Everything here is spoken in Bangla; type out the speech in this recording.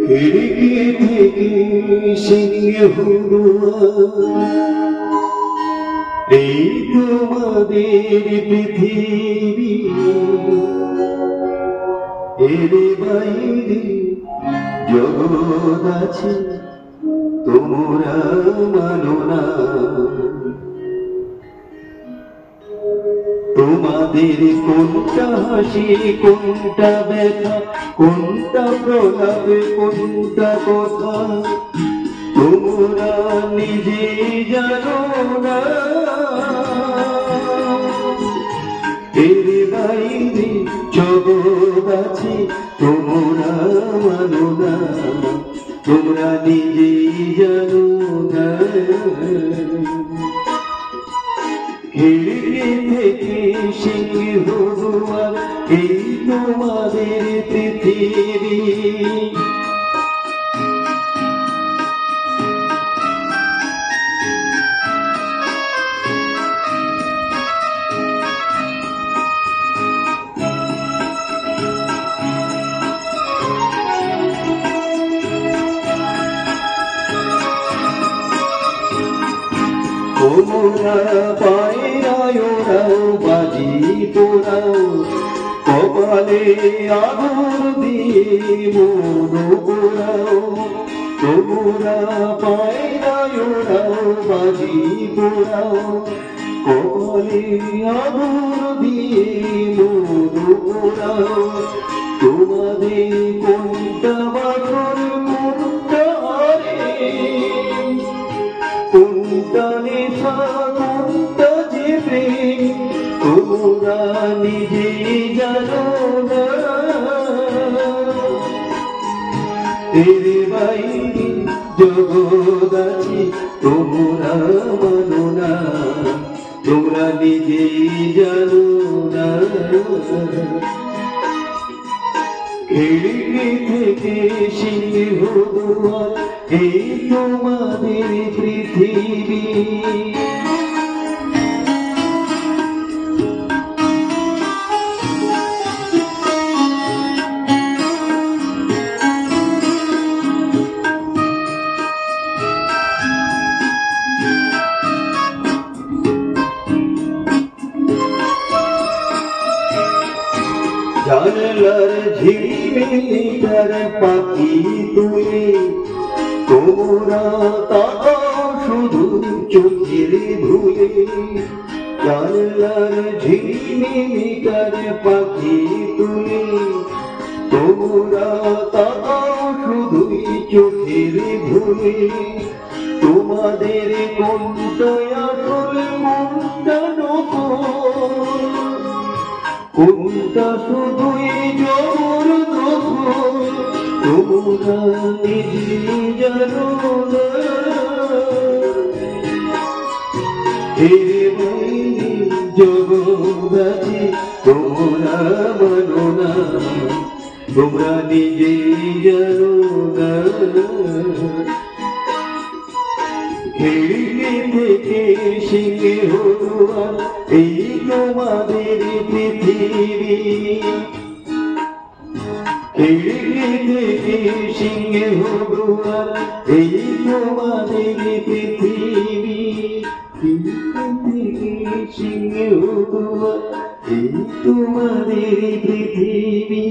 খিড়কি থেকে সিংহ এই তোমাদের পৃথিবী, এর বাইরে জগৎ আছে তোমরা মানো না। তোমাদের কোনটা হাসি, কোনটা ব্যথা, কোনটা প্রলাপ, কোনটা কথা তোমরা নিজে জানো না। এর বাইরে জগৎ আছে তোমরা মানো না, তোমরা নিজে জানো না। খিড়কি থেকে সিংহ দুয়ার এই তোমাদের পৃথিবী। তোমরা পায়রায় ওরাও, বাজি পোড়াও, কপালে আগুন দিয়ে মন পোড়াও। তোমরা পায়রায় ওরাও, বাজি পোড়াও, কপালে আগুন দিয়ে মন পোড়াও। তোমাদের কোনটা বাছর, কোনটা হারে, কোনটা নেশা, কোনটা যে প্রেম তোমরা নিজে জানো না। এর বাইরে জগৎ আছে তোমরা মানো না, তোমরা নিজে জানো না। খিড়কি থেকে সিংহ দুয়ার এই তোমাদের পৃথিবী। জানলার ঝিলমিলিটার পাখি তুলে তোমরা তাকাও শুধু চোখের ভুলে। জানলার ঝিলমিলিটার পাখি তুলে তোমরা তাকাও শুধুই চোখের ভুলে। তোমাদের কোনটা আসল, কোনটা নকল, কোনটা শুধুই জবরদখল তোমরা নিজে জানো না। এর বাইরে জগৎ আছে তোমরা মানো না, তোমরা নিজে জানো না। খিড়কি থেকে সিংহ দুয়ার এই তোমাদের পৃথিবী। খিড়কি থেকে সিংহ দুয়ার এই তোমাদের পৃথিবী। খিড়কি থেকে সিংহ দুয়ার এই তোমাদের পৃথিবী।